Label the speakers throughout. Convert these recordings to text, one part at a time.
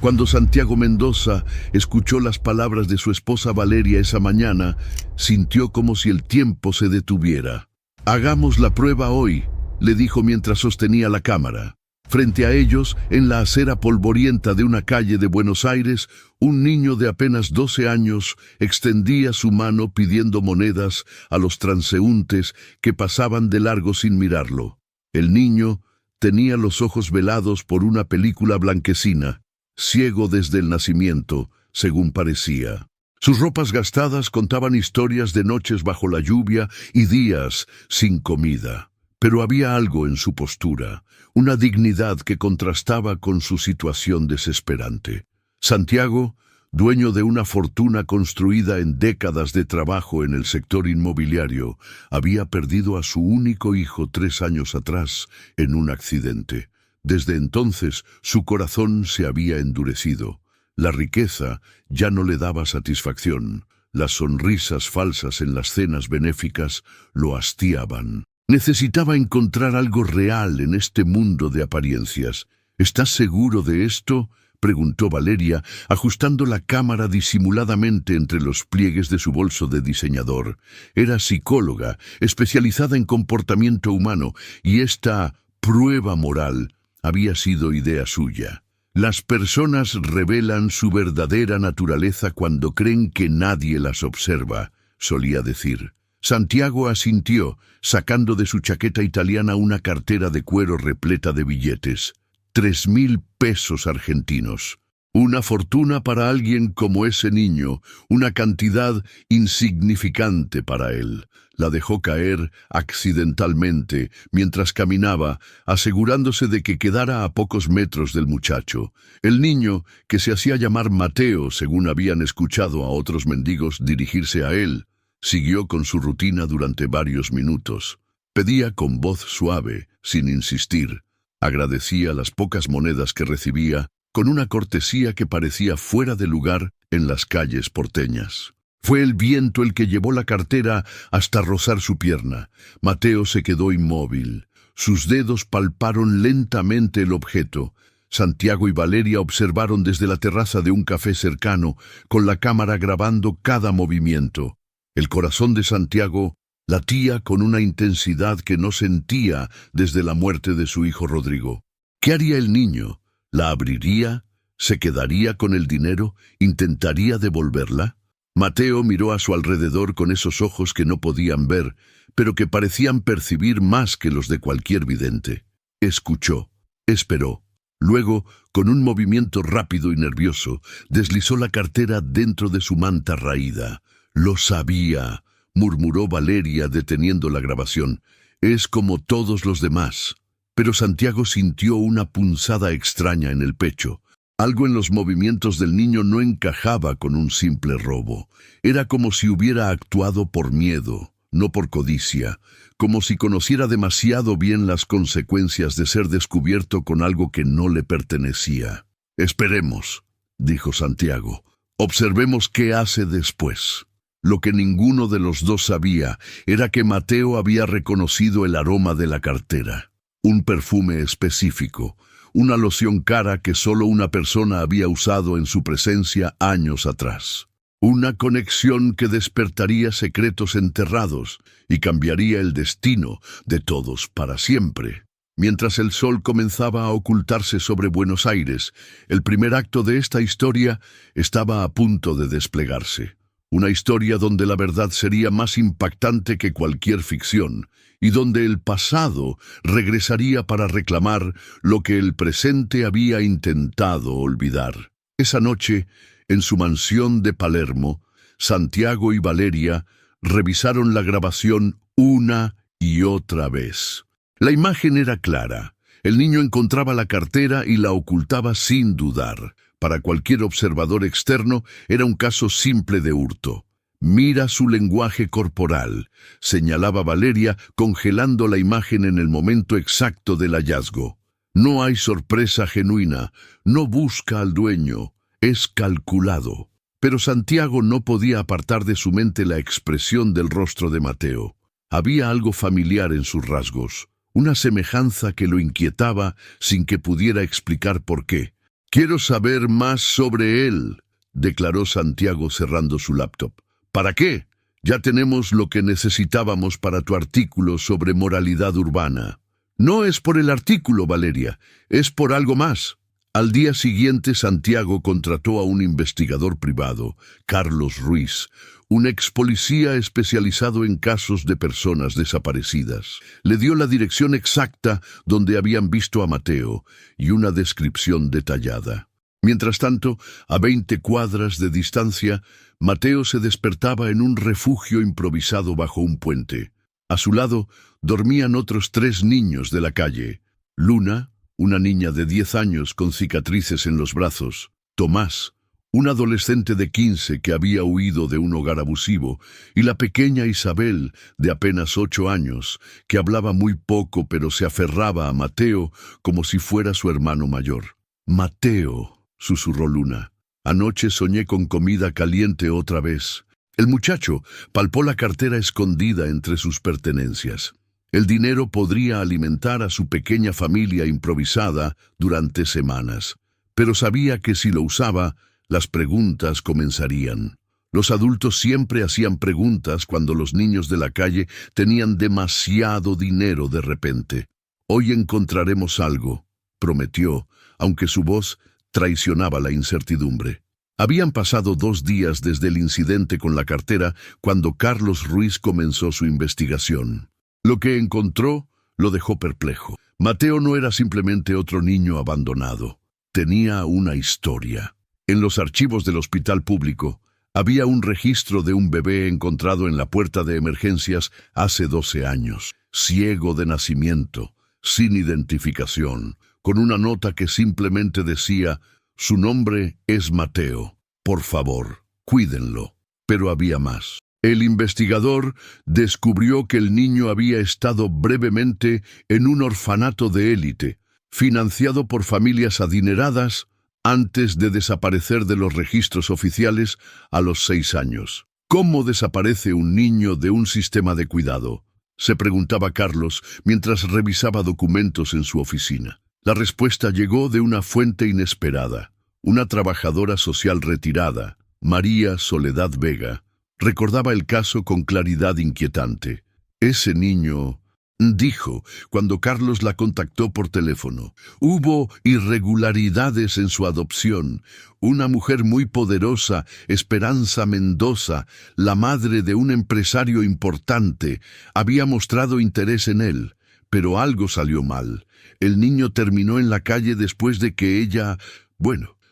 Speaker 1: Cuando Santiago Mendoza escuchó las palabras de su esposa Valeria esa mañana, sintió como si el tiempo se detuviera. «Hagamos la prueba hoy», le dijo mientras sostenía la cámara. Frente a ellos, en la acera polvorienta de una calle de Buenos Aires, un niño de apenas 12 años extendía su mano pidiendo monedas a los transeúntes que pasaban de largo sin mirarlo. El niño tenía los ojos velados por una película blanquecina, ciego desde el nacimiento, según parecía. Sus ropas gastadas contaban historias de noches bajo la lluvia y días sin comida. Pero había algo en su postura, una dignidad que contrastaba con su situación desesperante. Santiago, dueño de una fortuna construida en décadas de trabajo en el sector inmobiliario, había perdido a su único hijo 3 años atrás en un accidente. Desde entonces su corazón se había endurecido. La riqueza ya no le daba satisfacción. Las sonrisas falsas en las cenas benéficas lo hastiaban. Necesitaba encontrar algo real en este mundo de apariencias. «¿Estás seguro de esto?», preguntó Valeria, ajustando la cámara disimuladamente entre los pliegues de su bolso de diseñador. Era psicóloga, especializada en comportamiento humano, y esta prueba moral había sido idea suya. «Las personas revelan su verdadera naturaleza cuando creen que nadie las observa», solía decir. Santiago asintió, sacando de su chaqueta italiana una cartera de cuero repleta de billetes. 3.000 pesos argentinos. Una fortuna para alguien como ese niño, una cantidad insignificante para él. La dejó caer accidentalmente mientras caminaba, asegurándose de que quedara a pocos metros del muchacho. El niño, que se hacía llamar Mateo según habían escuchado a otros mendigos dirigirse a él, siguió con su rutina durante varios minutos. Pedía con voz suave, sin insistir. Agradecía las pocas monedas que recibía, con una cortesía que parecía fuera de lugar en las calles porteñas. Fue el viento el que llevó la cartera hasta rozar su pierna. Mateo se quedó inmóvil. Sus dedos palparon lentamente el objeto. Santiago y Valeria observaron desde la terraza de un café cercano, con la cámara grabando cada movimiento. El corazón de Santiago latía con una intensidad que no sentía desde la muerte de su hijo Rodrigo. ¿Qué haría el niño? ¿La abriría? ¿Se quedaría con el dinero? ¿Intentaría devolverla? Mateo miró a su alrededor con esos ojos que no podían ver, pero que parecían percibir más que los de cualquier vidente. Escuchó, esperó. Luego, con un movimiento rápido y nervioso, deslizó la cartera dentro de su manta raída. «Lo sabía», murmuró Valeria deteniendo la grabación. «Es como todos los demás». Pero Santiago sintió una punzada extraña en el pecho. Algo en los movimientos del niño no encajaba con un simple robo. Era como si hubiera actuado por miedo, no por codicia, como si conociera demasiado bien las consecuencias de ser descubierto con algo que no le pertenecía. «Esperemos», dijo Santiago. «Observemos qué hace después». Lo que ninguno de los dos sabía era que Mateo había reconocido el aroma de la cartera. Un perfume específico, una loción cara que solo una persona había usado en su presencia años atrás. Una conexión que despertaría secretos enterrados y cambiaría el destino de todos para siempre. Mientras el sol comenzaba a ocultarse sobre Buenos Aires, el primer acto de esta historia estaba a punto de desplegarse. Una historia donde la verdad sería más impactante que cualquier ficción, y donde el pasado regresaría para reclamar lo que el presente había intentado olvidar. Esa noche, en su mansión de Palermo, Santiago y Valeria revisaron la grabación una y otra vez. La imagen era clara. El niño encontraba la cartera y la ocultaba sin dudar. Para cualquier observador externo era un caso simple de hurto. «Mira su lenguaje corporal», señalaba Valeria, congelando la imagen en el momento exacto del hallazgo. «No hay sorpresa genuina, no busca al dueño, es calculado». Pero Santiago no podía apartar de su mente la expresión del rostro de Mateo. Había algo familiar en sus rasgos, una semejanza que lo inquietaba sin que pudiera explicar por qué. Quiero saber más sobre él, declaró Santiago cerrando su laptop. ¿Para qué? Ya tenemos lo que necesitábamos para tu artículo sobre moralidad urbana. No es por el artículo, Valeria, es por algo más. Al día siguiente, Santiago contrató a un investigador privado, Carlos Ruiz, un ex policía especializado en casos de personas desaparecidas. Le dio la dirección exacta donde habían visto a Mateo y una descripción detallada. Mientras tanto, a 20 cuadras de distancia, Mateo se despertaba en un refugio improvisado bajo un puente. A su lado dormían otros 3 niños de la calle: Luna, una niña de 10 años con cicatrices en los brazos; Tomás, un adolescente de 15 que había huido de un hogar abusivo; y la pequeña Isabel, de apenas 8 años, que hablaba muy poco pero se aferraba a Mateo como si fuera su hermano mayor. «Mateo», susurró Luna, «anoche soñé con comida caliente otra vez». El muchacho palpó la cartera escondida entre sus pertenencias. El dinero podría alimentar a su pequeña familia improvisada durante semanas, pero sabía que si lo usaba, las preguntas comenzarían. Los adultos siempre hacían preguntas cuando los niños de la calle tenían demasiado dinero de repente. «Hoy encontraremos algo», prometió, aunque su voz traicionaba la incertidumbre. Habían pasado 2 días desde el incidente con la cartera cuando Carlos Ruiz comenzó su investigación. Lo que encontró lo dejó perplejo. Mateo no era simplemente otro niño abandonado. Tenía una historia. En los archivos del hospital público había un registro de un bebé encontrado en la puerta de emergencias hace 12 años, ciego de nacimiento, sin identificación, con una nota que simplemente decía: «Su nombre es Mateo. Por favor, cuídenlo». Pero había más. El investigador descubrió que el niño había estado brevemente en un orfanato de élite, financiado por familias adineradas, antes de desaparecer de los registros oficiales a los 6 años. ¿Cómo desaparece un niño de un sistema de cuidado?, se preguntaba Carlos mientras revisaba documentos en su oficina. La respuesta llegó de una fuente inesperada. Una trabajadora social retirada, María Soledad Vega, recordaba el caso con claridad inquietante. «Ese niño», dijo cuando Carlos la contactó por teléfono, «hubo irregularidades en su adopción. Una mujer muy poderosa, Esperanza Mendoza, la madre de un empresario importante, había mostrado interés en él, pero algo salió mal. El niño terminó en la calle después de que ella,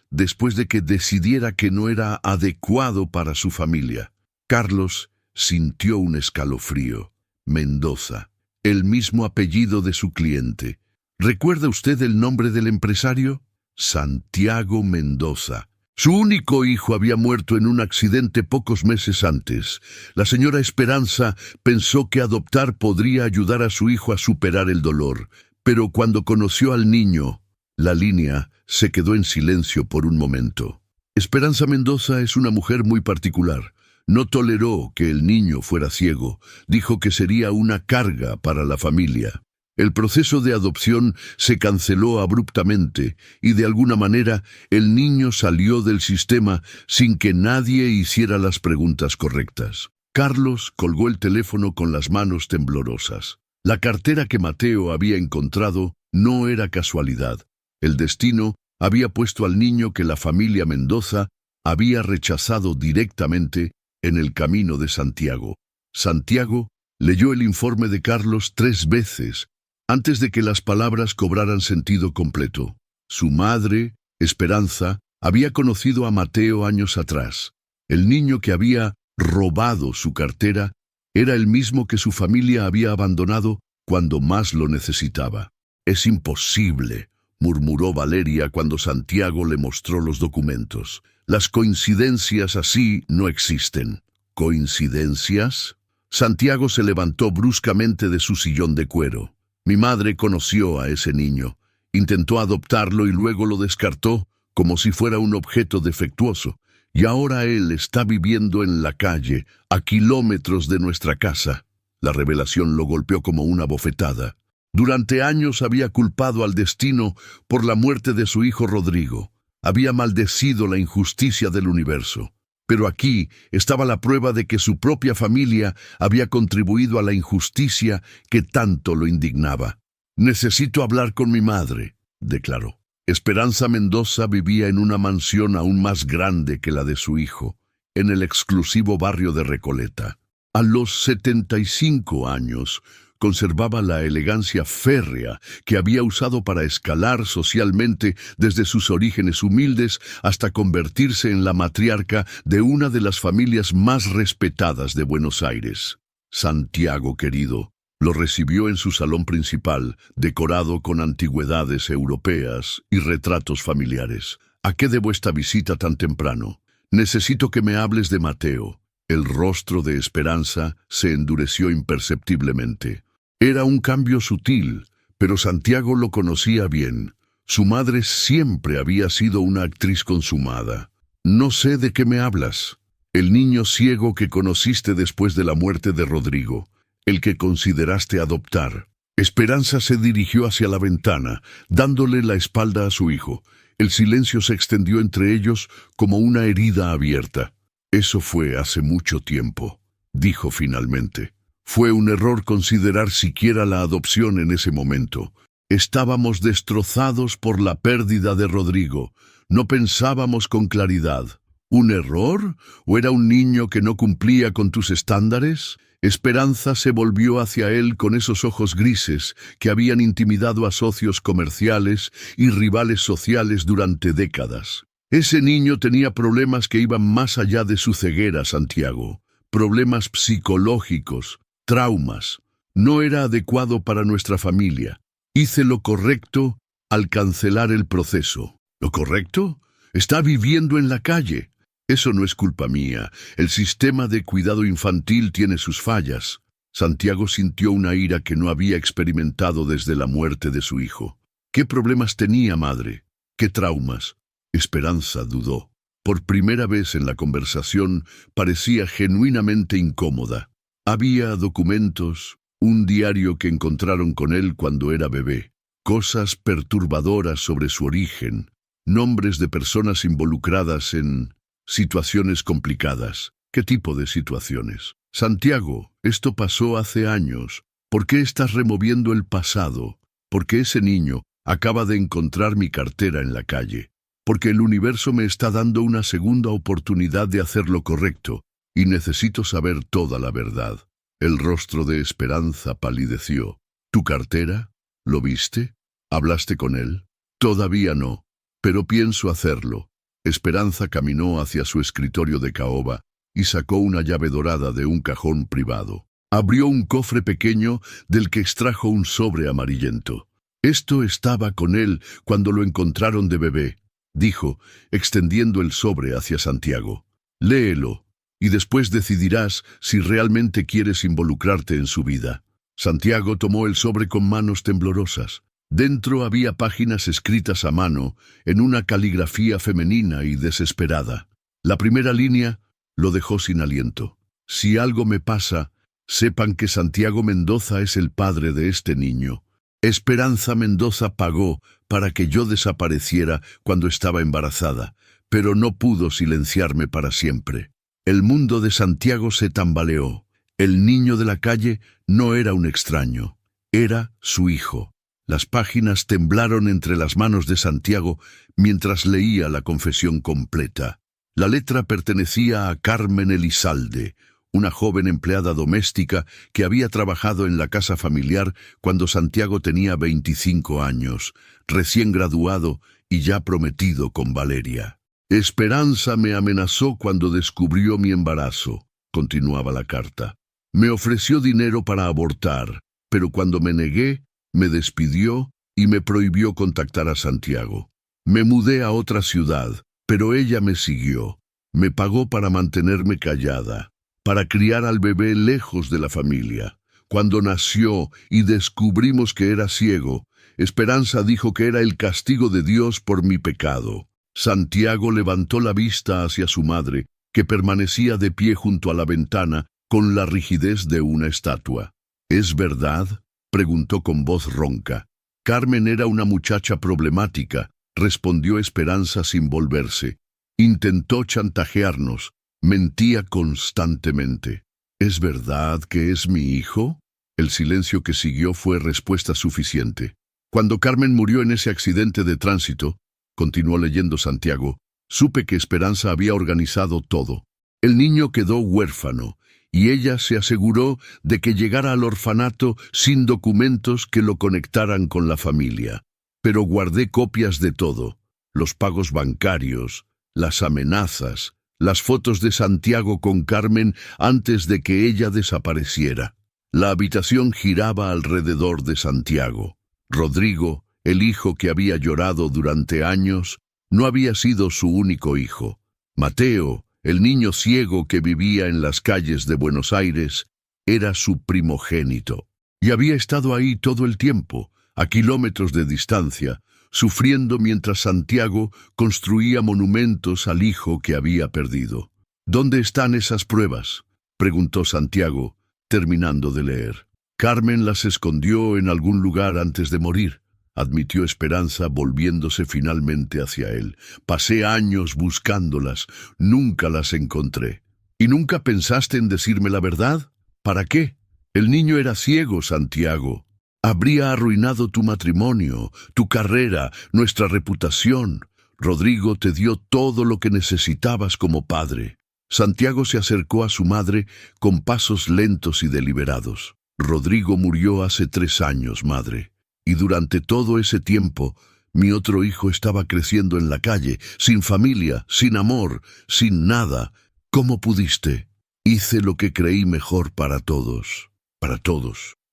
Speaker 1: después de que decidiera que no era adecuado para su familia». Carlos sintió un escalofrío. Mendoza, el mismo apellido de su cliente. ¿Recuerda usted el nombre del empresario? Santiago Mendoza. Su único hijo había muerto en un accidente pocos meses antes. La señora Esperanza pensó que adoptar podría ayudar a su hijo a superar el dolor, pero cuando conoció al niño, la línea se quedó en silencio por un momento. Esperanza Mendoza es una mujer muy particular. No toleró que el niño fuera ciego. Dijo que sería una carga para la familia. El proceso de adopción se canceló abruptamente y de alguna manera el niño salió del sistema sin que nadie hiciera las preguntas correctas. Carlos colgó el teléfono con las manos temblorosas. La cartera que Mateo había encontrado no era casualidad. El destino había puesto al niño que la familia Mendoza había rechazado directamente en el camino de Santiago. Santiago leyó el informe de Carlos 3 veces antes de que las palabras cobraran sentido completo. Su madre, Esperanza, había conocido a Mateo años atrás. El niño que había robado su cartera era el mismo que su familia había abandonado cuando más lo necesitaba. «Es imposible», murmuró Valeria cuando Santiago le mostró los documentos. «Las coincidencias así no existen». ¿Coincidencias? Santiago se levantó bruscamente de su sillón de cuero. «Mi madre conoció a ese niño. Intentó adoptarlo y luego lo descartó como si fuera un objeto defectuoso. Y ahora él está viviendo en la calle, a kilómetros de nuestra casa». La revelación lo golpeó como una bofetada. Durante años había culpado al destino por la muerte de su hijo Rodrigo. había maldecido la injusticia del universo. Pero aquí estaba la prueba de que su propia familia había contribuido a la injusticia que tanto lo indignaba. «Necesito hablar con mi madre», declaró. Esperanza Mendoza vivía en una mansión aún más grande que la de su hijo, en el exclusivo barrio de Recoleta. A los 75 años, conservaba la elegancia férrea que había usado para escalar socialmente desde sus orígenes humildes hasta convertirse en la matriarca de una de las familias más respetadas de Buenos Aires. Santiago, querido, lo recibió en su salón principal, decorado con antigüedades europeas y retratos familiares. «¿A qué debo esta visita tan temprano? Necesito que me hables de Mateo». El rostro de Esperanza se endureció imperceptiblemente. Era un cambio sutil, pero Santiago lo conocía bien. Su madre siempre había sido una actriz consumada. «No sé de qué me hablas». «El niño ciego que conociste después de la muerte de Rodrigo, el que consideraste adoptar». Esperanza se dirigió hacia la ventana, dándole la espalda a su hijo. El silencio se extendió entre ellos como una herida abierta. «Eso fue hace mucho tiempo», dijo finalmente. «Fue un error considerar siquiera la adopción en ese momento. Estábamos destrozados por la pérdida de Rodrigo. No pensábamos con claridad». «¿Un error? ¿O era un niño que no cumplía con tus estándares?» Esperanza se volvió hacia él con esos ojos grises que habían intimidado a socios comerciales y rivales sociales durante décadas. Ese niño tenía problemas que iban más allá de su ceguera, Santiago. Problemas psicológicos, traumas. No era adecuado para nuestra familia. Hice lo correcto al cancelar el proceso». «¿Lo correcto? Está viviendo en la calle». «Eso no es culpa mía. El sistema de cuidado infantil tiene sus fallas». Santiago sintió una ira que no había experimentado desde la muerte de su hijo. «¿Qué problemas tenía, madre? ¿Qué traumas?» Esperanza dudó. Por primera vez en la conversación parecía genuinamente incómoda. Había documentos, un diario que encontraron con él cuando era bebé, cosas perturbadoras sobre su origen, nombres de personas involucradas en situaciones complicadas. ¿Qué tipo de situaciones? «Santiago, esto pasó hace años. ¿Por qué estás removiendo el pasado? Porque ese niño acaba de encontrar mi cartera en la calle. Porque el universo me está dando una segunda oportunidad de hacer lo correcto, y necesito saber toda la verdad». El rostro de Esperanza palideció. «¿Tu cartera? ¿Lo viste? ¿Hablaste con él?» «Todavía no, pero pienso hacerlo». Esperanza caminó hacia su escritorio de caoba y sacó una llave dorada de un cajón privado. Abrió un cofre pequeño del que extrajo un sobre amarillento. «Esto estaba con él cuando lo encontraron de bebé», dijo, extendiendo el sobre hacia Santiago. «Léelo, y después decidirás si realmente quieres involucrarte en su vida». Santiago tomó el sobre con manos temblorosas. Dentro había páginas escritas a mano, en una caligrafía femenina y desesperada. La primera línea lo dejó sin aliento. «Si algo me pasa, sepan que Santiago Mendoza es el padre de este niño. Esperanza Mendoza pagó para que yo desapareciera cuando estaba embarazada, pero no pudo silenciarme para siempre». El mundo de Santiago se tambaleó. El niño de la calle no era un extraño, era su hijo. Las páginas temblaron entre las manos de Santiago mientras leía la confesión completa. La letra pertenecía a Carmen Elizalde, una joven empleada doméstica que había trabajado en la casa familiar cuando Santiago tenía 25 años, recién graduado y ya prometido con Valeria. «Esperanza me amenazó cuando descubrió mi embarazo», continuaba la carta. «Me ofreció dinero para abortar, pero cuando me negué, me despidió y me prohibió contactar a Santiago. Me mudé a otra ciudad, pero ella me siguió. Me pagó para mantenerme callada, para criar al bebé lejos de la familia. Cuando nació y descubrimos que era ciego, Esperanza dijo que era el castigo de Dios por mi pecado». Santiago levantó la vista hacia su madre, que permanecía de pie junto a la ventana con la rigidez de una estatua. «¿Es verdad?», preguntó con voz ronca. Carmen era una muchacha problemática, respondió Esperanza sin volverse. Intentó chantajearnos, mentía constantemente. ¿Es verdad que es mi hijo? El silencio que siguió fue respuesta suficiente. Cuando Carmen murió en ese accidente de tránsito, continuó leyendo Santiago, supe que Esperanza había organizado todo. El niño quedó huérfano, y ella se aseguró de que llegara al orfanato sin documentos que lo conectaran con la familia. Pero guardé copias de todo, los pagos bancarios, las amenazas, las fotos de Santiago con Carmen antes de que ella desapareciera. La habitación giraba alrededor de Santiago. Rodrigo, el hijo que había llorado durante años, no había sido su único hijo. Mateo, el niño ciego que vivía en las calles de Buenos Aires, era su primogénito. Y había estado ahí todo el tiempo, a kilómetros de distancia, sufriendo mientras Santiago construía monumentos al hijo que había perdido. ¿Dónde están esas pruebas?, preguntó Santiago, terminando de leer. Carmen las escondió en algún lugar antes de morir, admitió Esperanza, volviéndose finalmente hacia él. Pasé años buscándolas, nunca las encontré. ¿Y nunca pensaste en decirme la verdad? ¿Para qué? El niño era ciego, Santiago. Habría arruinado tu matrimonio, tu carrera, nuestra reputación. Rodrigo te dio todo lo que necesitabas como padre. Santiago se acercó a su madre con pasos lentos y deliberados. Rodrigo murió hace 3 años, madre. Y durante todo ese tiempo, mi otro hijo estaba creciendo en la calle, sin familia, sin amor, sin nada. ¿Cómo pudiste? Hice lo que creí mejor para todos,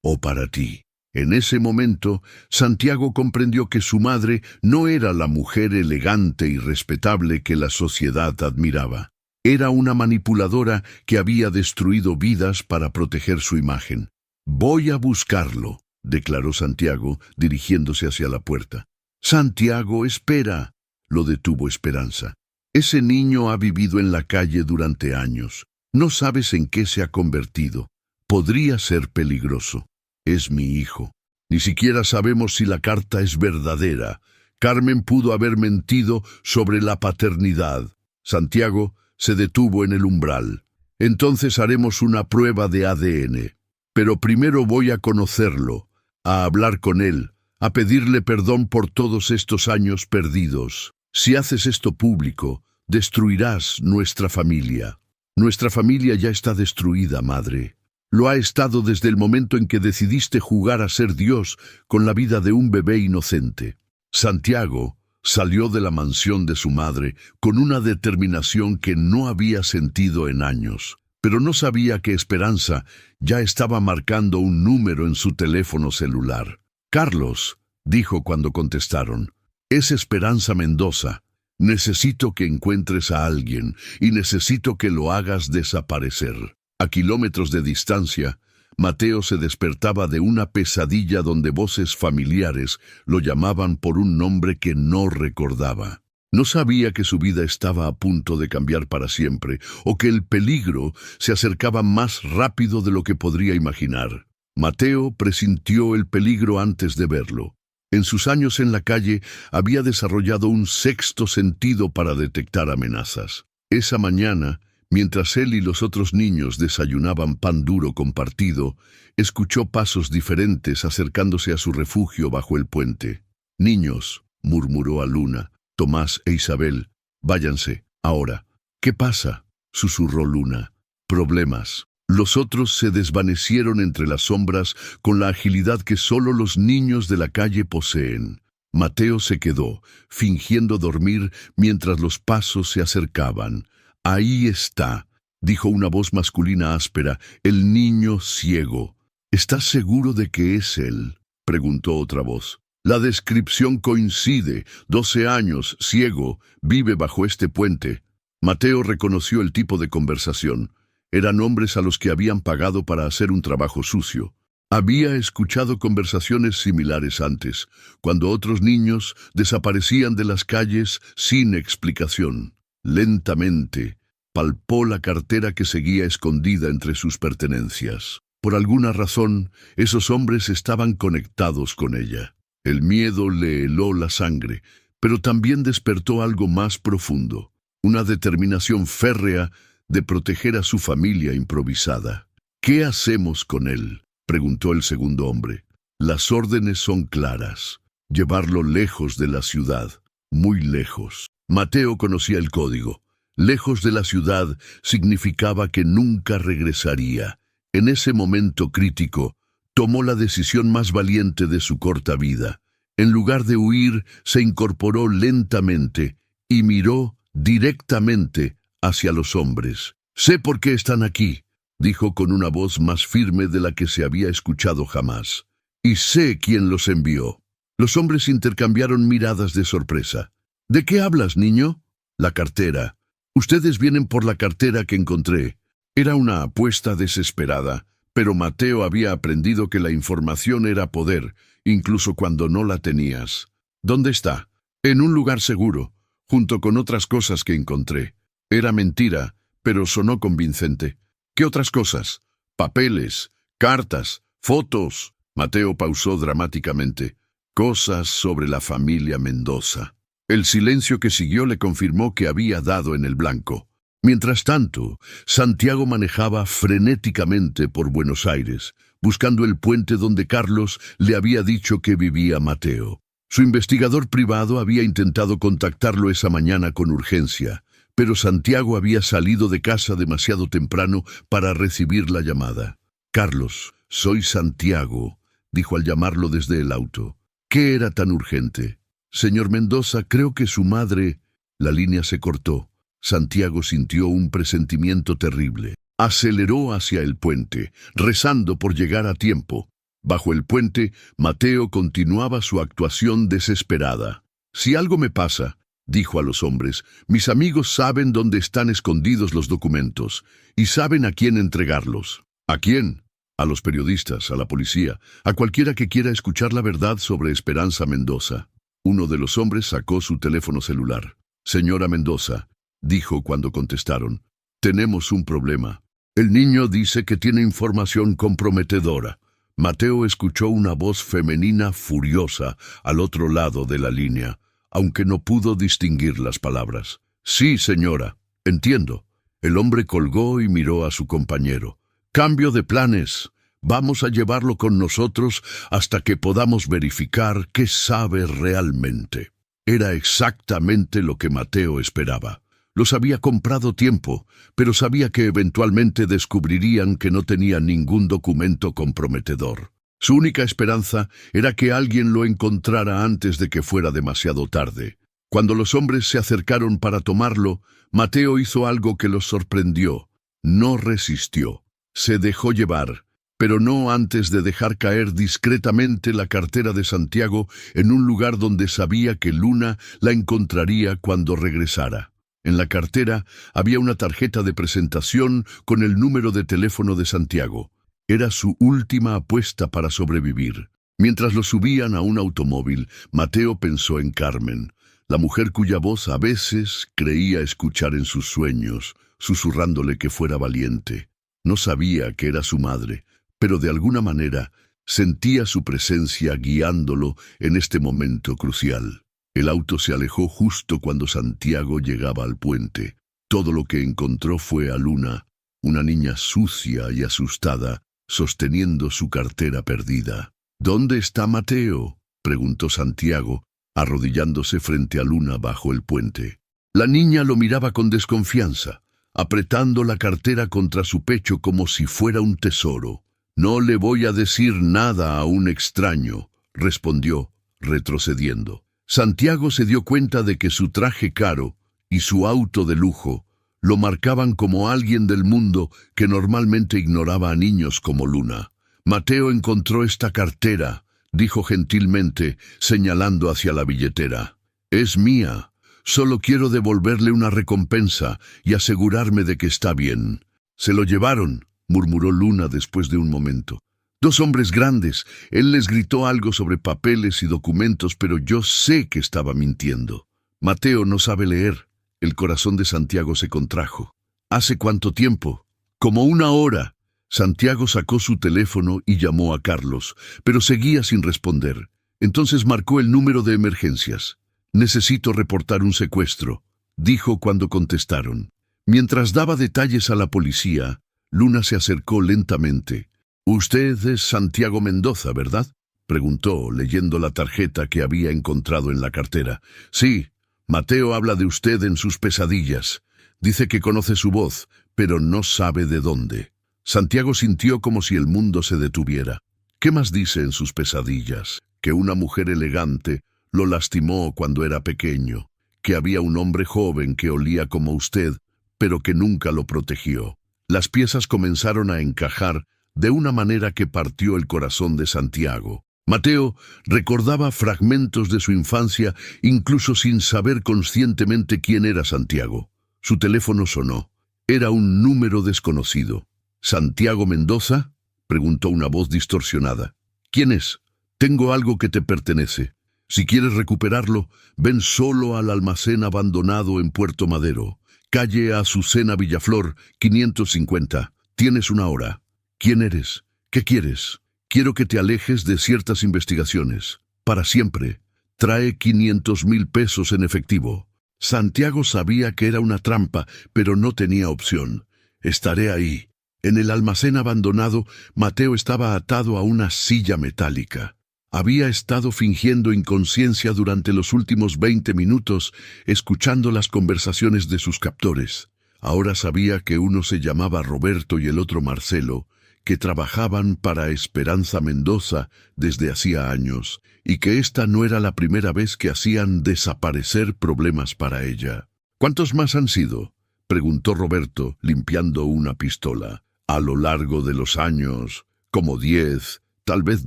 Speaker 1: o para ti. En ese momento, Santiago comprendió que su madre no era la mujer elegante y respetable que la sociedad admiraba. Era una manipuladora que había destruido vidas para proteger su imagen. «Voy a buscarlo», declaró Santiago, dirigiéndose hacia la puerta. «Santiago, espera», lo detuvo Esperanza. «Ese niño ha vivido en la calle durante años. No sabes en qué se ha convertido. Podría ser peligroso. Es mi hijo. Ni siquiera sabemos si la carta es verdadera. Carmen pudo haber mentido sobre la paternidad». Santiago se detuvo en el umbral. «Entonces haremos una prueba de ADN. Pero primero voy a conocerlo, a hablar con él, a pedirle perdón por todos estos años perdidos. Si haces esto público, destruirás nuestra familia. Nuestra familia ya está destruida, madre. Lo ha estado desde el momento en que decidiste jugar a ser Dios con la vida de un bebé inocente». Santiago salió de la mansión de su madre con una determinación que no había sentido en años. Pero no sabía que Esperanza ya estaba marcando un número en su teléfono celular. «Carlos», dijo cuando contestaron, «es Esperanza Mendoza. Necesito que encuentres a alguien y necesito que lo hagas desaparecer». A kilómetros de distancia, Mateo se despertaba de una pesadilla donde voces familiares lo llamaban por un nombre que no recordaba. No sabía que su vida estaba a punto de cambiar para siempre, o que el peligro se acercaba más rápido de lo que podría imaginar. Mateo presintió el peligro antes de verlo. En sus años en la calle había desarrollado un sexto sentido para detectar amenazas. Esa mañana, mientras él y los otros niños desayunaban pan duro compartido, escuchó pasos diferentes acercándose a su refugio bajo el puente. «Niños», murmuró a Luna, «Tomás e Isabel, váyanse, ahora». «¿Qué pasa?», susurró Luna. «Problemas». Los otros se desvanecieron entre las sombras con la agilidad que solo los niños de la calle poseen. Mateo se quedó, fingiendo dormir mientras los pasos se acercaban. «Ahí está», dijo una voz masculina áspera, «el niño ciego». «¿Estás seguro de que es él?», preguntó otra voz. «La descripción coincide. 12 años, ciego, vive bajo este puente». Mateo reconoció el tipo de conversación. Eran hombres a los que habían pagado para hacer un trabajo sucio. Había escuchado conversaciones similares antes, cuando otros niños desaparecían de las calles sin explicación. Lentamente, palpó la cartera que seguía escondida entre sus pertenencias. Por alguna razón, esos hombres estaban conectados con ella. El miedo le heló la sangre, pero también despertó algo más profundo, una determinación férrea de proteger a su familia improvisada. ¿Qué hacemos con él?, preguntó el segundo hombre. Las órdenes son claras: llevarlo lejos de la ciudad, muy lejos. Mateo conocía el código. Lejos de la ciudad significaba que nunca regresaría. En ese momento crítico, tomó la decisión más valiente de su corta vida. En lugar de huir, se incorporó lentamente y miró directamente hacia los hombres. «Sé por qué están aquí», dijo con una voz más firme de la que se había escuchado jamás. «Y sé quién los envió». Los hombres intercambiaron miradas de sorpresa. «¿De qué hablas, niño?» «La cartera. Ustedes vienen por la cartera que encontré». Era una apuesta desesperada, pero Mateo había aprendido que la información era poder, incluso cuando no la tenías. «¿Dónde está?» «En un lugar seguro, junto con otras cosas que encontré». Era mentira, pero sonó convincente. «¿Qué otras cosas?» «Papeles, cartas, fotos». Mateo pausó dramáticamente. «Cosas sobre la familia Mendoza». El silencio que siguió le confirmó que había dado en el blanco. Mientras tanto, Santiago manejaba frenéticamente por Buenos Aires, buscando el puente donde Carlos le había dicho que vivía Mateo. Su investigador privado había intentado contactarlo esa mañana con urgencia, pero Santiago había salido de casa demasiado temprano para recibir la llamada. «Carlos, soy Santiago», dijo al llamarlo desde el auto. «¿Qué era tan urgente?» «Señor Mendoza, creo que su madre...» La línea se cortó. Santiago sintió un presentimiento terrible. Aceleró hacia el puente, rezando por llegar a tiempo. Bajo el puente, Mateo continuaba su actuación desesperada. «Si algo me pasa», dijo a los hombres, «mis amigos saben dónde están escondidos los documentos y saben a quién entregarlos». «¿A quién?» «A los periodistas, a la policía, a cualquiera que quiera escuchar la verdad sobre Esperanza Mendoza». Uno de los hombres sacó su teléfono celular. «Señora Mendoza», dijo cuando contestaron, «tenemos un problema. El niño dice que tiene información comprometedora». Mateo escuchó una voz femenina furiosa al otro lado de la línea, aunque no pudo distinguir las palabras. «Sí, señora, entiendo». El hombre colgó y miró a su compañero. «Cambio de planes. Vamos a llevarlo con nosotros hasta que podamos verificar qué sabe realmente». Era exactamente lo que Mateo esperaba. Los había comprado tiempo, pero sabía que eventualmente descubrirían que no tenía ningún documento comprometedor. Su única esperanza era que alguien lo encontrara antes de que fuera demasiado tarde. Cuando los hombres se acercaron para tomarlo, Mateo hizo algo que los sorprendió. No resistió. Se dejó llevar, pero no antes de dejar caer discretamente la cartera de Santiago en un lugar donde sabía que Luna la encontraría cuando regresara. En la cartera había una tarjeta de presentación con el número de teléfono de Santiago. Era su última apuesta para sobrevivir. Mientras lo subían a un automóvil, Mateo pensó en Carmen, la mujer cuya voz a veces creía escuchar en sus sueños, susurrándole que fuera valiente. No sabía que era su madre, pero de alguna manera sentía su presencia guiándolo en este momento crucial. El auto se alejó justo cuando Santiago llegaba al puente. Todo lo que encontró fue a Luna, una niña sucia y asustada, sosteniendo su cartera perdida. «¿Dónde está Mateo?», preguntó Santiago, arrodillándose frente a Luna bajo el puente. La niña lo miraba con desconfianza, apretando la cartera contra su pecho como si fuera un tesoro. «No le voy a decir nada a un extraño», respondió, retrocediendo. Santiago se dio cuenta de que su traje caro y su auto de lujo lo marcaban como alguien del mundo que normalmente ignoraba a niños como Luna. «Mateo encontró esta cartera», dijo gentilmente, señalando hacia la billetera. «Es mía. Solo quiero devolverle una recompensa y asegurarme de que está bien». «Se lo llevaron», murmuró Luna después de un momento. «Dos hombres grandes. Él les gritó algo sobre papeles y documentos, pero yo sé que estaba mintiendo». «Mateo no sabe leer». El corazón de Santiago se contrajo. «¿Hace cuánto tiempo?» «Como una hora». Santiago sacó su teléfono y llamó a Carlos, pero seguía sin responder. Entonces marcó el número de emergencias. Necesito reportar un secuestro, dijo cuando contestaron. Mientras daba detalles a la policía, Luna se acercó lentamente. «Usted es Santiago Mendoza, ¿verdad?», preguntó, leyendo la tarjeta que había encontrado en la cartera. «Sí, Mateo habla de usted en sus pesadillas. Dice que conoce su voz, pero no sabe de dónde». Santiago sintió como si el mundo se detuviera. «¿Qué más dice en sus pesadillas? Que una mujer elegante lo lastimó cuando era pequeño, que había un hombre joven que olía como usted, pero que nunca lo protegió». Las piezas comenzaron a encajar de una manera que partió el corazón de Santiago. Mateo recordaba fragmentos de su infancia, incluso sin saber conscientemente quién era Santiago. Su teléfono sonó. Era un número desconocido. «¿Santiago Mendoza?», preguntó una voz distorsionada. «¿Quién es? Tengo algo que te pertenece. Si quieres recuperarlo, ven solo al almacén abandonado en Puerto Madero. Calle Azucena Villaflor, 550. Tienes una hora». «¿Quién eres? ¿Qué quieres?». «Quiero que te alejes de ciertas investigaciones. Para siempre. Trae 500,000 pesos en efectivo». Santiago sabía que era una trampa, pero no tenía opción. «Estaré ahí». En el almacén abandonado, Mateo estaba atado a una silla metálica. Había estado fingiendo inconsciencia durante los últimos 20 minutos, escuchando las conversaciones de sus captores. Ahora sabía que uno se llamaba Roberto y el otro Marcelo, que trabajaban para Esperanza Mendoza desde hacía años, y que esta no era la primera vez que hacían desaparecer problemas para ella. «¿Cuántos más han sido?», preguntó Roberto, limpiando una pistola. «A lo largo de los años, como 10, tal vez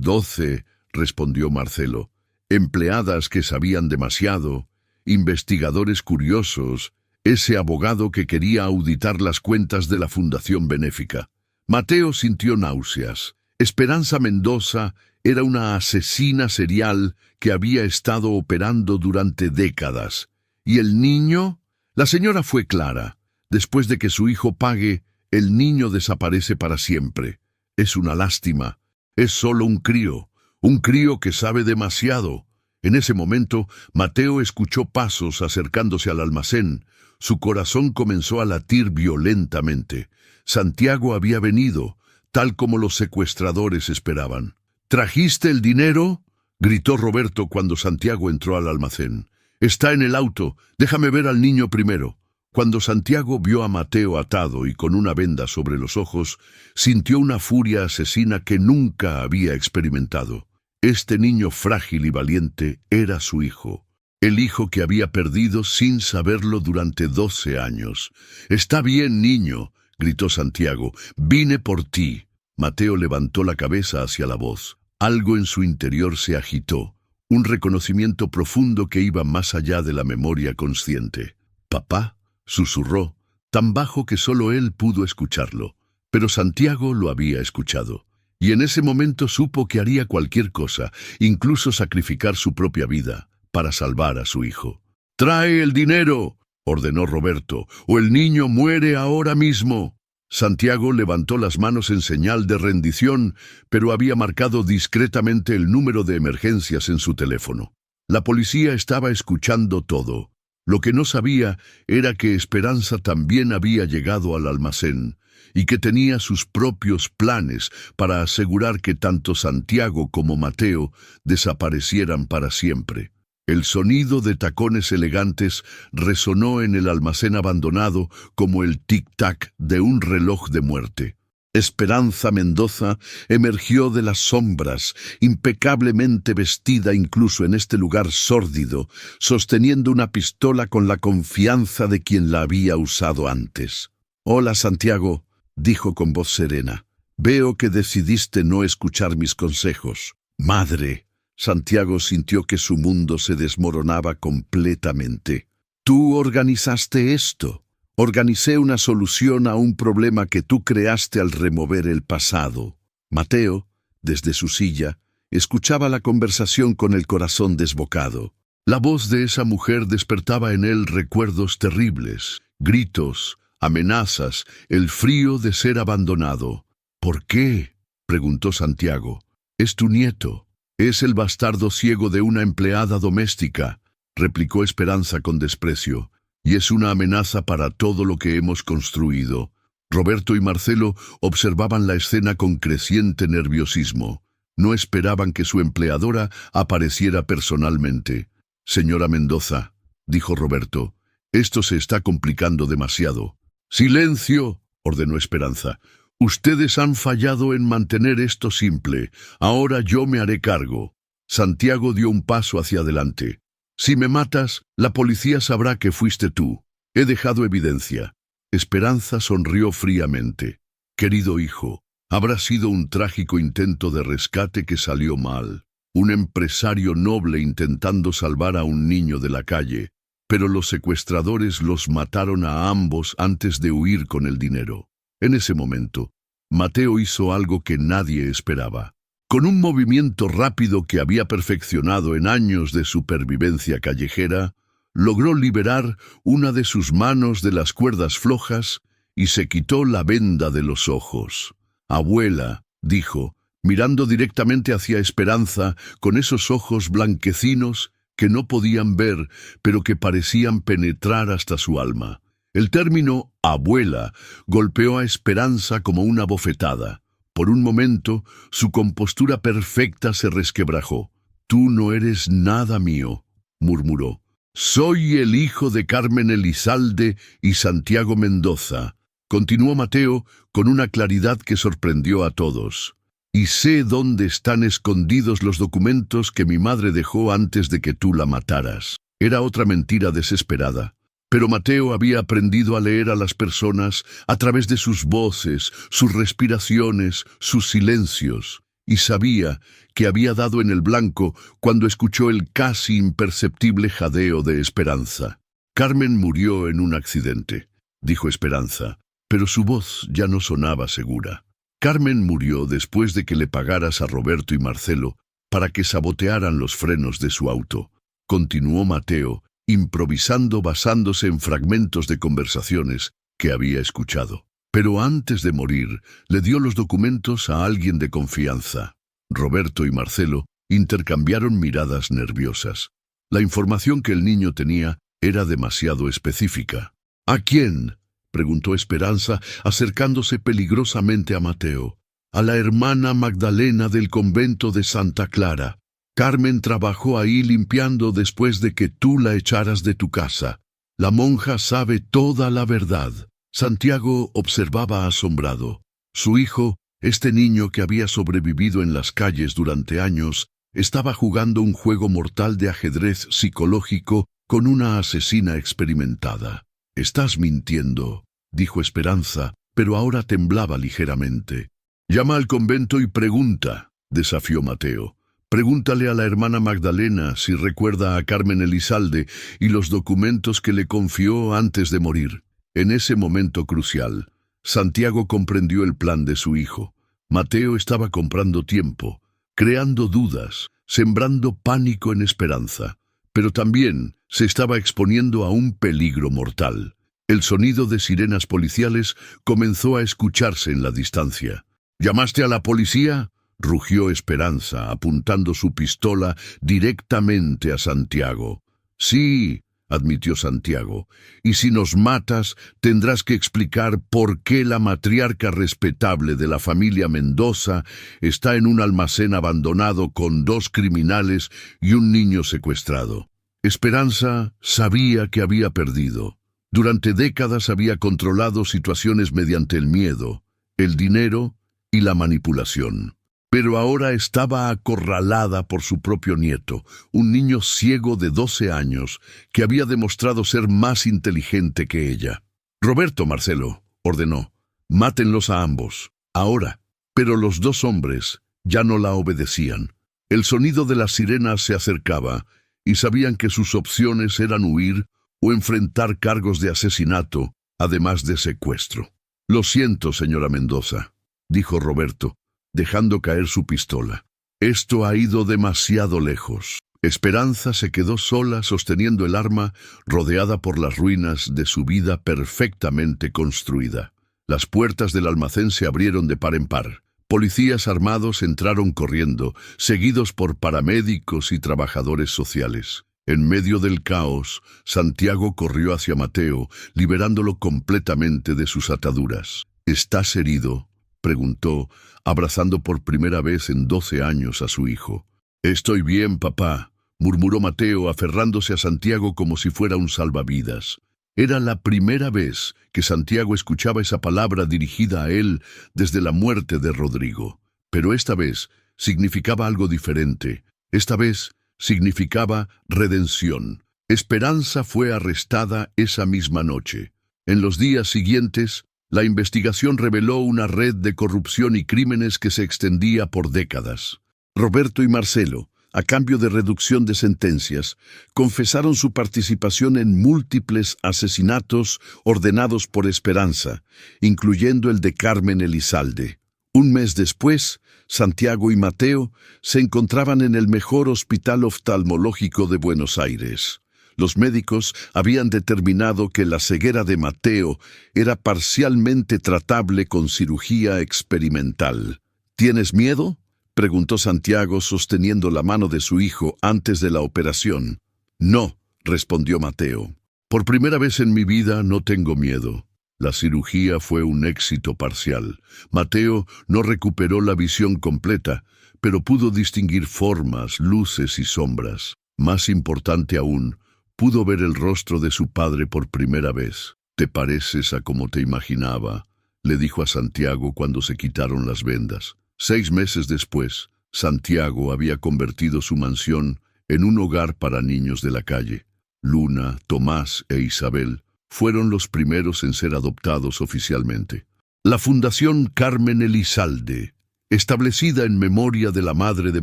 Speaker 1: 12, respondió Marcelo. «Empleadas que sabían demasiado, investigadores curiosos, ese abogado que quería auditar las cuentas de la Fundación Benéfica». Mateo sintió náuseas. Esperanza Mendoza era una asesina serial que había estado operando durante décadas. ¿Y el niño? La señora fue clara. Después de que su hijo pague, el niño desaparece para siempre. Es una lástima. Es solo un crío que sabe demasiado. En ese momento, Mateo escuchó pasos acercándose al almacén. Su corazón comenzó a latir violentamente. Santiago había venido, tal como los secuestradores esperaban. «¿Trajiste el dinero?», gritó Roberto cuando Santiago entró al almacén. «Está en el auto. Déjame ver al niño primero». Cuando Santiago vio a Mateo atado y con una venda sobre los ojos, sintió una furia asesina que nunca había experimentado. Este niño frágil y valiente era su hijo. El hijo que había perdido sin saberlo durante 12 años. «Está bien, niño», gritó Santiago. «Vine por ti». Mateo levantó la cabeza hacia la voz. Algo en su interior se agitó. Un reconocimiento profundo que iba más allá de la memoria consciente. «Papá», susurró, tan bajo que solo él pudo escucharlo. Pero Santiago lo había escuchado. Y en ese momento supo que haría cualquier cosa, incluso sacrificar su propia vida, para salvar a su hijo. «¡Trae el dinero!», ordenó Roberto, «o el niño muere ahora mismo». Santiago levantó las manos en señal de rendición, pero había marcado discretamente el número de emergencias en su teléfono. La policía estaba escuchando todo. Lo que no sabía era que Esperanza también había llegado al almacén y que tenía sus propios planes para asegurar que tanto Santiago como Mateo desaparecieran para siempre. El sonido de tacones elegantes resonó en el almacén abandonado como el tic-tac de un reloj de muerte. Esperanza Mendoza emergió de las sombras, impecablemente vestida incluso en este lugar sórdido, sosteniendo una pistola con la confianza de quien la había usado antes. «Hola, Santiago», dijo con voz serena. «Veo que decidiste no escuchar mis consejos». «Madre». Santiago sintió que su mundo se desmoronaba completamente. «Tú organizaste esto». «Organicé una solución a un problema que tú creaste al remover el pasado». Mateo, desde su silla, escuchaba la conversación con el corazón desbocado. La voz de esa mujer despertaba en él recuerdos terribles, gritos, amenazas, el frío de ser abandonado. «¿Por qué?», preguntó Santiago. «Es tu nieto. Es el bastardo ciego de una empleada doméstica». replicó Esperanza con desprecio, y es una amenaza para todo lo que hemos construido. Roberto y Marcelo observaban la escena con creciente nerviosismo. No esperaban que su empleadora apareciera personalmente. «Señora Mendoza», dijo Roberto, «esto se está complicando demasiado». «¡Silencio!», ordenó Esperanza. «Ustedes han fallado en mantener esto simple. Ahora yo me haré cargo». Santiago dio un paso hacia adelante. «Si me matas, la policía sabrá que fuiste tú. He dejado evidencia». Esperanza sonrió fríamente. «Querido hijo, habrá sido un trágico intento de rescate que salió mal. Un empresario noble intentando salvar a un niño de la calle, pero los secuestradores los mataron a ambos antes de huir con el dinero». En ese momento, Mateo hizo algo que nadie esperaba. Con un movimiento rápido que había perfeccionado en años de supervivencia callejera, logró liberar una de sus manos de las cuerdas flojas y se quitó la venda de los ojos. «Abuela», dijo, mirando directamente hacia Esperanza con esos ojos blanquecinos que no podían ver, pero que parecían penetrar hasta su alma. El término «abuela» golpeó a Esperanza como una bofetada. Por un momento, su compostura perfecta se resquebrajó. «Tú no eres nada mío», murmuró. «Soy el hijo de Carmen Elizalde y Santiago Mendoza», continuó Mateo con una claridad que sorprendió a todos. «Y sé dónde están escondidos los documentos que mi madre dejó antes de que tú la mataras». Era otra mentira desesperada. Pero Mateo había aprendido a leer a las personas a través de sus voces, sus respiraciones, sus silencios, y sabía que había dado en el blanco cuando escuchó el casi imperceptible jadeo de Esperanza. «Carmen murió en un accidente», dijo Esperanza, pero su voz ya no sonaba segura. «Carmen murió después de que le pagaras a Roberto y Marcelo para que sabotearan los frenos de su auto», continuó Mateo, improvisando basándose en fragmentos de conversaciones que había escuchado. Pero antes de morir, le dio los documentos a alguien de confianza. Roberto y Marcelo intercambiaron miradas nerviosas. La información que el niño tenía era demasiado específica. «¿A quién?», preguntó Esperanza, acercándose peligrosamente a Mateo. «A la hermana Magdalena del convento de Santa Clara. Carmen trabajó ahí limpiando después de que tú la echaras de tu casa. La monja sabe toda la verdad». Santiago observaba asombrado. Su hijo, este niño que había sobrevivido en las calles durante años, estaba jugando un juego mortal de ajedrez psicológico con una asesina experimentada. «Estás mintiendo», dijo Esperanza, pero ahora temblaba ligeramente. «Llama al convento y pregunta», desafió Mateo. «Pregúntale a la hermana Magdalena si recuerda a Carmen Elizalde y los documentos que le confió antes de morir». En ese momento crucial, Santiago comprendió el plan de su hijo. Mateo estaba comprando tiempo, creando dudas, sembrando pánico en Esperanza, pero también se estaba exponiendo a un peligro mortal. El sonido de sirenas policiales comenzó a escucharse en la distancia. «¿Llamaste a la policía?», rugió Esperanza, apuntando su pistola directamente a Santiago. «Sí», admitió Santiago, «y si nos matas, tendrás que explicar por qué la matriarca respetable de la familia Mendoza está en un almacén abandonado con 2 criminales y un niño secuestrado». Esperanza sabía que había perdido. Durante décadas había controlado situaciones mediante el miedo, el dinero y la manipulación. Pero ahora estaba acorralada por su propio nieto, un niño ciego de 12 años que había demostrado ser más inteligente que ella. «Roberto, Marcelo», ordenó, «mátenlos a ambos, ahora». Pero los 2 hombres ya no la obedecían. El sonido de las sirenas se acercaba y sabían que sus opciones eran huir o enfrentar cargos de asesinato, además de secuestro. «Lo siento, señora Mendoza», dijo Roberto, dejando caer su pistola. «Esto ha ido demasiado lejos». Esperanza se quedó sola sosteniendo el arma, rodeada por las ruinas de su vida perfectamente construida. Las puertas del almacén se abrieron de par en par. Policías armados entraron corriendo, seguidos por paramédicos y trabajadores sociales. En medio del caos, Santiago corrió hacia Mateo, liberándolo completamente de sus ataduras. ¿Estás herido?, preguntó, abrazando por primera vez en 12 años a su hijo. Estoy bien, papá, murmuró Mateo, aferrándose a Santiago como si fuera un salvavidas. Era la primera vez que Santiago escuchaba esa palabra dirigida a él desde la muerte de Rodrigo. Pero esta vez significaba algo diferente. Esta vez significaba redención. Esperanza fue arrestada esa misma noche. En los días siguientes, la investigación reveló una red de corrupción y crímenes que se extendía por décadas. Roberto y Marcelo, a cambio de reducción de sentencias, confesaron su participación en múltiples asesinatos ordenados por Esperanza, incluyendo el de Carmen Elizalde. Un mes después, Santiago y Mateo se encontraban en el mejor hospital oftalmológico de Buenos Aires. Los médicos habían determinado que la ceguera de Mateo era parcialmente tratable con cirugía experimental. ¿Tienes miedo?, preguntó Santiago sosteniendo la mano de su hijo antes de la operación. No, respondió Mateo. Por primera vez en mi vida no tengo miedo. La cirugía fue un éxito parcial. Mateo no recuperó la visión completa, pero pudo distinguir formas, luces y sombras. Más importante aún, pudo ver el rostro de su padre por primera vez. «Te pareces a como te imaginaba», le dijo a Santiago cuando se quitaron las vendas. 6 meses después, Santiago había convertido su mansión en un hogar para niños de la calle. Luna, Tomás e Isabel fueron los primeros en ser adoptados oficialmente. La Fundación Carmen Elizalde, establecida en memoria de la madre de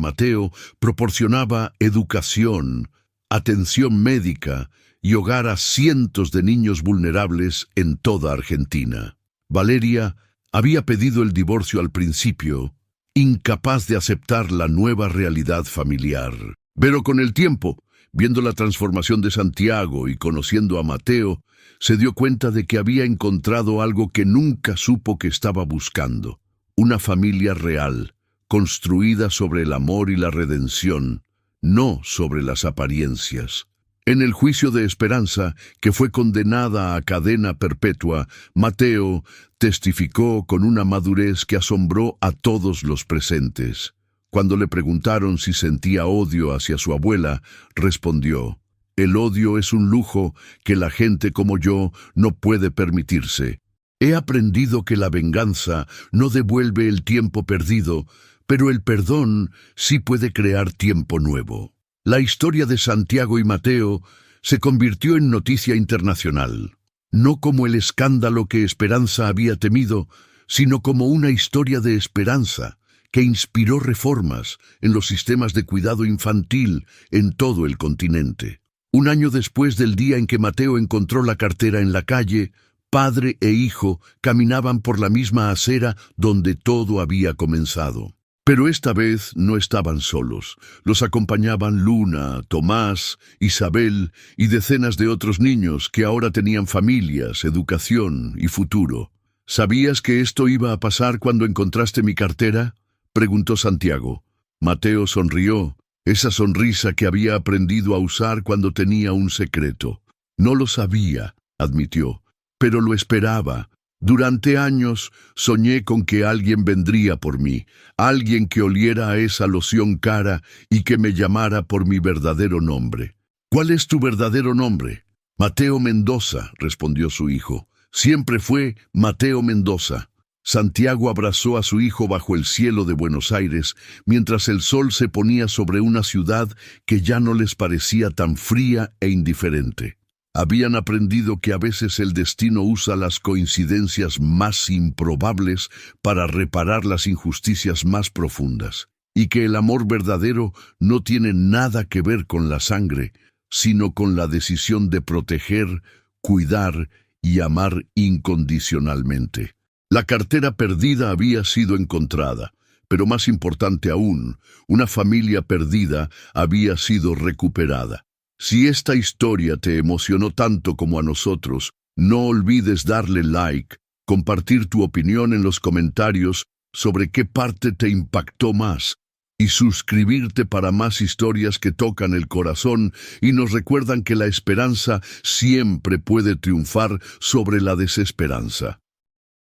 Speaker 1: Mateo, proporcionaba educación, atención médica y hogar a cientos de niños vulnerables en toda Argentina. Valeria había pedido el divorcio al principio, incapaz de aceptar la nueva realidad familiar. Pero con el tiempo, viendo la transformación de Santiago y conociendo a Mateo, se dio cuenta de que había encontrado algo que nunca supo que estaba buscando: una familia real, construida sobre el amor y la redención, no sobre las apariencias. En el juicio de Esperanza, que fue condenada a cadena perpetua, Mateo testificó con una madurez que asombró a todos los presentes. Cuando le preguntaron si sentía odio hacia su abuela, respondió: «El odio es un lujo que la gente como yo no puede permitirse. He aprendido que la venganza no devuelve el tiempo perdido, pero el perdón sí puede crear tiempo nuevo». La historia de Santiago y Mateo se convirtió en noticia internacional, no como el escándalo que Esperanza había temido, sino como una historia de esperanza que inspiró reformas en los sistemas de cuidado infantil en todo el continente. Un año después del día en que Mateo encontró la cartera en la calle, padre e hijo caminaban por la misma acera donde todo había comenzado. Pero esta vez no estaban solos. Los acompañaban Luna, Tomás, Isabel y decenas de otros niños que ahora tenían familias, educación y futuro. ¿Sabías que esto iba a pasar cuando encontraste mi cartera?, preguntó Santiago. Mateo sonrió, esa sonrisa que había aprendido a usar cuando tenía un secreto. No lo sabía, admitió, pero lo esperaba. Durante años soñé con que alguien vendría por mí, alguien que oliera a esa loción cara y que me llamara por mi verdadero nombre. ¿Cuál es tu verdadero nombre? Mateo Mendoza, respondió su hijo. Siempre fue Mateo Mendoza. Santiago abrazó a su hijo bajo el cielo de Buenos Aires, mientras el sol se ponía sobre una ciudad que ya no les parecía tan fría e indiferente. Habían aprendido que a veces el destino usa las coincidencias más improbables para reparar las injusticias más profundas, y que el amor verdadero no tiene nada que ver con la sangre, sino con la decisión de proteger, cuidar y amar incondicionalmente. La cartera perdida había sido encontrada, pero más importante aún, una familia perdida había sido recuperada. Si esta historia te emocionó tanto como a nosotros, no olvides darle like, compartir tu opinión en los comentarios sobre qué parte te impactó más y suscribirte para más historias que tocan el corazón y nos recuerdan que la esperanza siempre puede triunfar sobre la desesperanza.